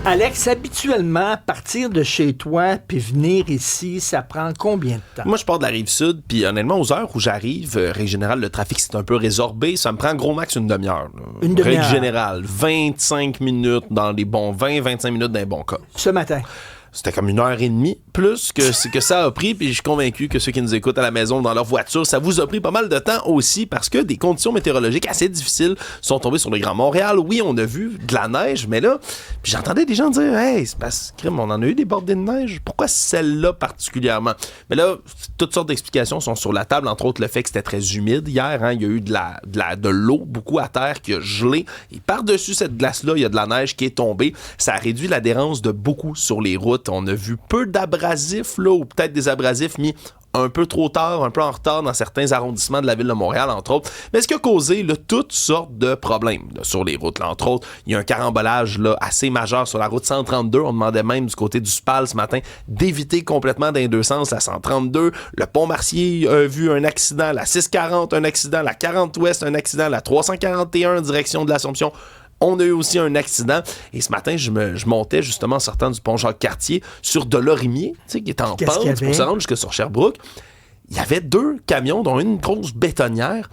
Alex, habituellement, partir de chez toi puis venir ici, ça prend combien de temps? Moi, je pars de la Rive-Sud, puis honnêtement, aux heures où j'arrive, règle générale, le trafic c'est un peu résorbé. Ça me prend gros max une demi-heure. Là. Une demi-heure? Règle générale, 25 minutes dans les bons 20-25 minutes dans les bons cas. Ce matin? C'était comme 1h30 plus que ça a pris, puis je suis convaincu que ceux qui nous écoutent à la maison dans leur voiture, ça vous a pris pas mal de temps aussi parce que des conditions météorologiques assez difficiles sont tombées sur le Grand Montréal. Oui, on a vu de la neige, mais là, puis j'entendais des gens dire « Hey, c'est parce que on en a eu des bordées de neige, pourquoi celle-là particulièrement? » Mais là, toutes sortes d'explications sont sur la table, entre autres le fait que c'était très humide hier, hein, il y a eu de l'eau beaucoup à terre qui a gelé, et par-dessus cette glace-là, il y a de la neige qui est tombée. Ça a réduit l'adhérence de beaucoup sur les routes. On a vu peu d'abrasifs, là, ou peut-être des abrasifs mis un peu trop tard, un peu en retard dans certains arrondissements de la ville de Montréal, entre autres. Mais ce qui a causé là, toutes sortes de problèmes là, sur les routes. Là, entre autres, il y a un carambolage là, assez majeur sur la route 132. On demandait même du côté du SPAL ce matin d'éviter complètement dans les deux sens la 132. Le pont Marcier a vu un accident, la 640, un accident, la 40 Ouest, un accident, la 341 direction de l'Assomption. On a eu aussi un accident. Et ce matin, je montais justement en sortant du pont Jacques-Cartier sur Delorimier, tu sais, qui est en pente pour se rendre jusque sur Sherbrooke. Il y avait 2 camions, dont une grosse bétonnière,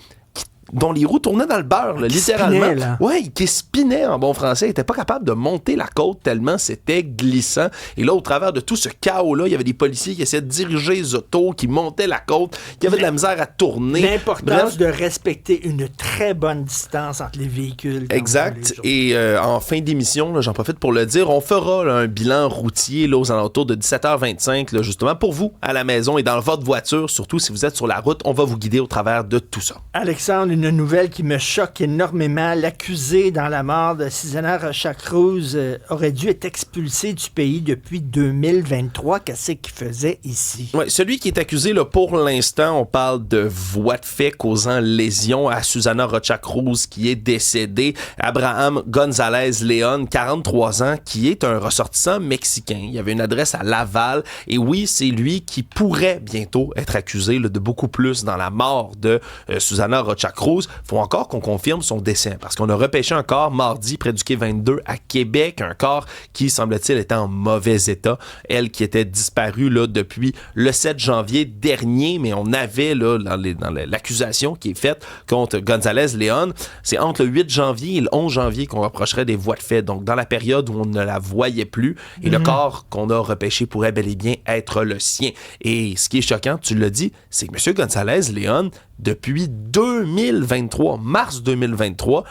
dont les roues tournaient dans le beurre, là, littéralement. Oui, qui spinait en bon français. Il n'était pas capable de monter la côte tellement c'était glissant. Et là, au travers de tout ce chaos-là, il y avait des policiers qui essayaient de diriger les autos, qui montaient la côte, qui avaient de la misère à tourner. L'importance de respecter une très bonne distance entre les véhicules. Exact. Et en fin d'émission, là, j'en profite pour le dire, on fera là, un bilan routier là, aux alentours de 17h25, là, justement, pour vous, à la maison et dans votre voiture, surtout si vous êtes sur la route. On va vous guider au travers de tout ça. Alexandre, une nouvelle qui me choque énormément. L'accusé dans la mort de Susana Rocha-Cruz aurait dû être expulsé du pays depuis 2023. Qu'est-ce qu'il faisait ici? Oui, celui qui est accusé, là, pour l'instant, on parle de voies de fait causant lésion à Susana Rocha-Cruz qui est décédée. Abraham González León, 43 ans, qui est un ressortissant mexicain. Il y avait une adresse à Laval. Et oui, c'est lui qui pourrait bientôt être accusé là, de beaucoup plus dans la mort de Susana Rocha-Cruz. Il faut encore qu'on confirme son décès parce qu'on a repêché un corps mardi près du quai 22 à Québec, un corps qui, semble-t-il, était en mauvais état. Elle qui était disparue là, depuis le 7 janvier dernier, mais on avait là, dans l'accusation qui est faite contre González León, c'est entre le 8 janvier et le 11 janvier qu'on rapprocherait des voies de fait, donc dans la période où on ne la voyait plus, et le corps qu'on a repêché pourrait bel et bien être le sien. Et ce qui est choquant, tu l'as dit, c'est que M. González León, depuis 2023, mars 2023,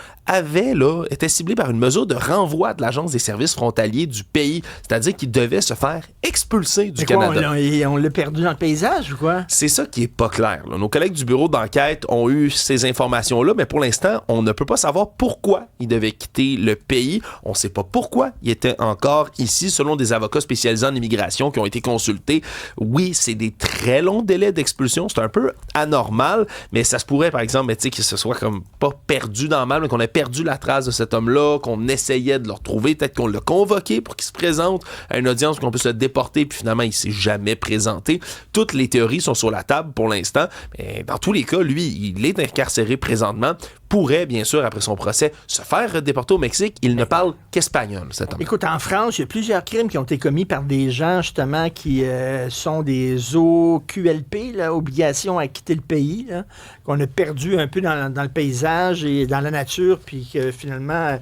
était ciblé par une mesure de renvoi de l'Agence des services frontaliers du pays. C'est-à-dire qu'il devait se faire expulser du Canada. On l'a perdu dans le paysage ou quoi? C'est ça qui est pas clair. Là. Nos collègues du bureau d'enquête ont eu ces informations-là, mais pour l'instant, on ne peut pas savoir pourquoi il devait quitter le pays. On ne sait pas pourquoi il était encore ici, selon des avocats spécialisés en immigration qui ont été consultés. Oui, c'est des très longs délais d'expulsion. C'est un peu anormal. Mais ça se pourrait, par exemple, que ce soit comme pas perdu dans le mal, mais qu'on ait perdu la trace de cet homme-là, qu'on essayait de le retrouver, peut-être qu'on l'a convoqué pour qu'il se présente à une audience, qu'on puisse le déporter, puis finalement, il s'est jamais présenté. Toutes les théories sont sur la table pour l'instant, mais dans tous les cas, lui, il est incarcéré présentement, pourrait, bien sûr, après son procès, se faire déporter au Mexique. Il ne parle qu'espagnol, cet homme. Écoute, en France, il y a plusieurs crimes qui ont été commis par des gens, justement, qui sont des OQLP, là, obligation à quitter le pays, là, qu'on a perdu un peu dans le paysage et dans la nature, puis que finalement,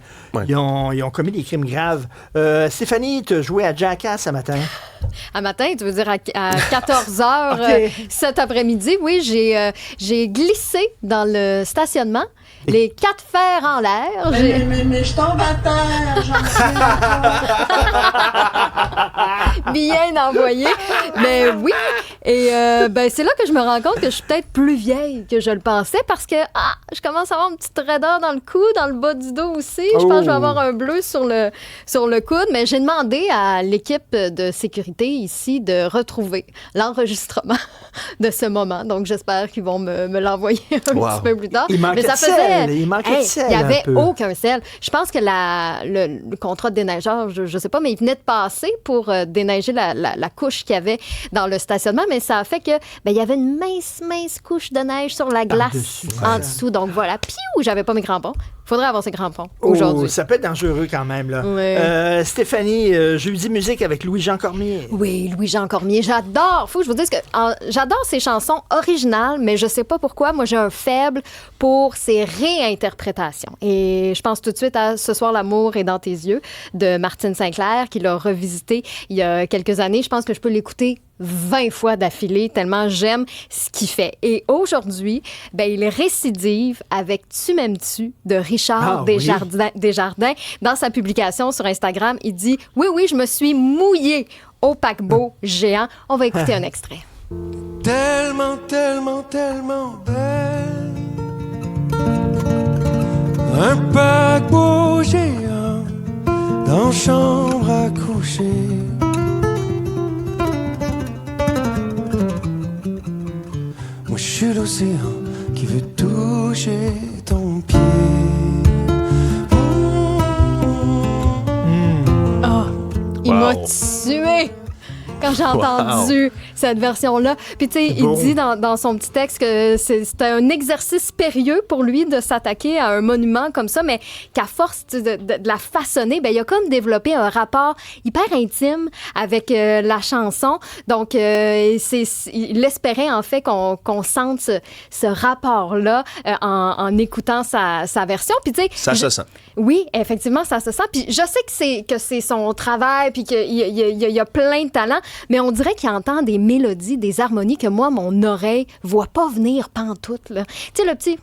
ils ont commis des crimes graves. Stéphanie, tu as joué à Jackass ce matin. À matin, tu veux dire à 14h cet après-midi, oui, j'ai glissé dans le stationnement. Les 4 fers en l'air. Mais je tombe à terre, j'en sais. Bien envoyé. Mais oui. Et c'est là que je me rends compte que je suis peut-être plus vieille que je le pensais parce que je commence à avoir une petite raideur dans le cou, dans le bas du dos aussi. Je pense que je vais avoir un bleu sur le coude. Mais j'ai demandé à l'équipe de sécurité ici de retrouver l'enregistrement de ce moment. Donc, j'espère qu'ils vont me l'envoyer un petit peu plus tard. Il manquait de sel. Il manquait de sel. Il n'y avait aucun sel. Je pense que le contrat de déneigeur, je ne sais pas, mais il venait de passer pour déneiger la couche qu'il y avait dans le stationnement. Mais ça a fait que il y avait une mince couche de neige sur la glace en dessous. Donc, voilà. Piou! J'avais pas mes crampons. Faudrait avoir ses crampons Oh, aujourd'hui. ça peut être dangereux quand même, là. Ouais. Stéphanie, jeudi musique avec Louis-Jean Cormier. Oui, Louis-Jean Cormier, j'adore. Faut que je vous dise que j'adore ses chansons originales, mais je sais pas pourquoi. Moi, j'ai un faible pour ses réinterprétations. Et je pense tout de suite à Ce soir, l'amour est dans tes yeux de Martine Sinclair, qui l'a revisité il y a quelques années. Je pense que je peux l'écouter 20 fois d'affilée, tellement j'aime ce qu'il fait. Et aujourd'hui, ben, il récidive avec Tu m'aimes-tu de Richard Desjardins. Dans sa publication sur Instagram, il dit « Oui, oui, je me suis mouillé au paquebot géant. » On va écouter un extrait. Tellement, tellement, tellement belle. Un paquebot géant dans chambre à coucher. Moi, je suis l'océan qui veut toucher ton pied. Il m'a tué quand j'ai entendu cette version-là. Puis, tu sais, il dit dans son petit texte que c'était un exercice périlleux pour lui de s'attaquer à un monument comme ça, mais qu'à force de la façonner, ben, il a comme développé un rapport hyper intime avec la chanson. Donc, il espérait, en fait, qu'on sente ce rapport-là en écoutant sa version. Puis, tu sais... Ça se sent. Oui, effectivement, ça se sent. Puis je sais que c'est son travail, puis qu'il y a plein de talent, mais on dirait qu'il entend des mélodies, des harmonies que moi, mon oreille voit pas venir pantoute, là. Tu sais, le petit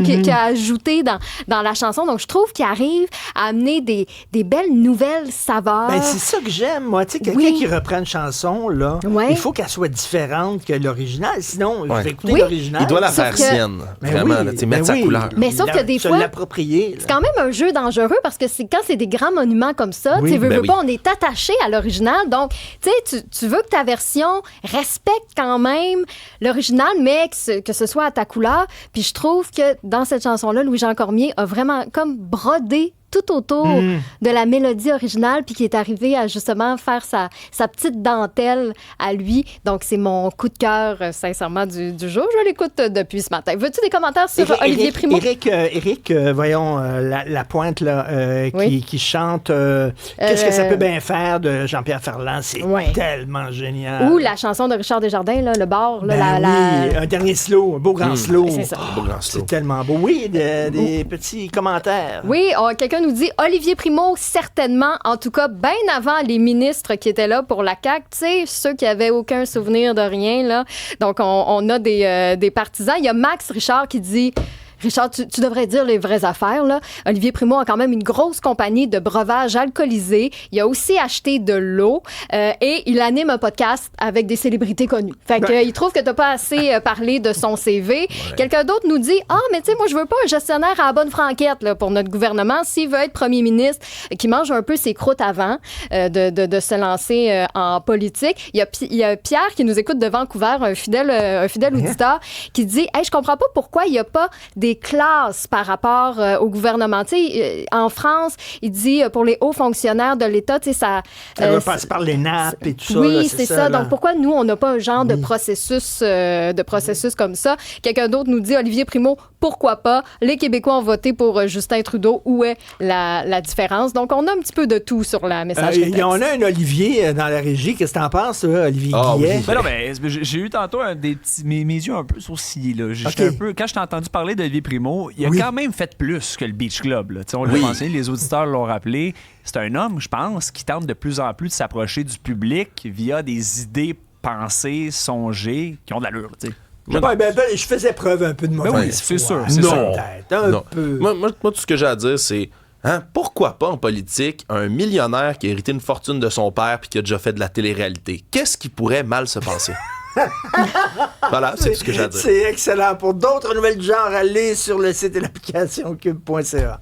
qu'il a ajouté dans la chanson. Donc, je trouve qu'il arrive à amener des belles nouvelles saveurs. Ben, c'est ça que j'aime, moi. Tu sais, quelqu'un qui reprend une chanson, là, il faut qu'elle soit différente que l'original. Sinon, je vais écouter l'original. Il doit la faire sienne, vraiment, mettre sa couleur. Mais sauf que des fois, l'approprier. C'est quand même un jeu dangereux parce que quand c'est des grands monuments comme ça, tu veux pas, on est attaché à l'original. Donc, tu sais, tu veux que ta version respecte quand même l'original, mais que ce soit à ta couleur. Puis je trouve que dans cette chanson-là, Louis-Jean Cormier a vraiment comme brodé tout autour de la mélodie originale, puis qui est arrivé à justement faire sa petite dentelle à lui. Donc, c'est mon coup de cœur, sincèrement, du jour. Je l'écoute depuis ce matin. Veux-tu des commentaires sur Olivier Primo? Éric, voyons, la pointe là, qui chante Qu'est-ce que ça peut bien faire de Jean-Pierre Ferland? C'est tellement génial. Ou la chanson de Richard Desjardins, là, le bar. Là, un dernier slow, un beau grand slow. C'est ça. C'est tellement beau. Oui, des petits commentaires. Oui, quelqu'un nous dit Olivier Primo, certainement, en tout cas, bien avant les ministres qui étaient là pour la CAQ, tu sais, ceux qui avaient aucun souvenir de rien, là. Donc, on a des partisans. Il y a Max Richard qui dit... Richard, tu devrais dire les vraies affaires, là. Olivier Primo a quand même une grosse compagnie de breuvages alcoolisés. Il a aussi acheté de l'eau et il anime un podcast avec des célébrités connues. Fait que il trouve que t'as pas assez parlé de son CV. Quelqu'un d'autre nous dit mais tu sais, moi, je veux pas un gestionnaire à la bonne franquette là, pour notre gouvernement. S'il veut être premier ministre, qui mange un peu ses croûtes avant de se lancer en politique. Il y a Pierre qui nous écoute de Vancouver, un fidèle auditeur, qui dit je comprends pas pourquoi il y a pas des classes par rapport au gouvernement. Tu sais, en France, il dit pour les hauts fonctionnaires de l'État, tu sais, ça va passer par les nappes et tout ça. Oui, là, c'est ça. Donc, pourquoi nous, on n'a pas un genre de processus comme ça? Quelqu'un d'autre nous dit, Olivier Primo, pourquoi pas? Les Québécois ont voté pour Justin Trudeau. Où est la différence? Donc, on a un petit peu de tout sur la messagerie texte. On a un Olivier dans la régie. Qu'est-ce que t'en penses, Olivier Guillet? Ben non, j'ai eu tantôt mes yeux un peu sourcillés. Là. Quand je t'ai entendu parler d'Olivier Primo, il a quand même fait plus que le Beach Club. Là. On l'a mentionné, les auditeurs l'ont rappelé. C'est un homme, je pense, qui tente de plus en plus de s'approcher du public via des idées pensées, songées, qui ont de l'allure. Je faisais preuve un peu de mauvaise foi. C'est sûr. Un peu. Moi, tout ce que j'ai à dire, c'est pourquoi pas en politique un millionnaire qui a hérité une fortune de son père puis qui a déjà fait de la télé-réalité? Qu'est-ce qui pourrait mal se passer? Voilà, c'est tout ce que j'ai à dire. C'est excellent. Pour d'autres nouvelles du genre, allez sur le site et l'application cube.ca.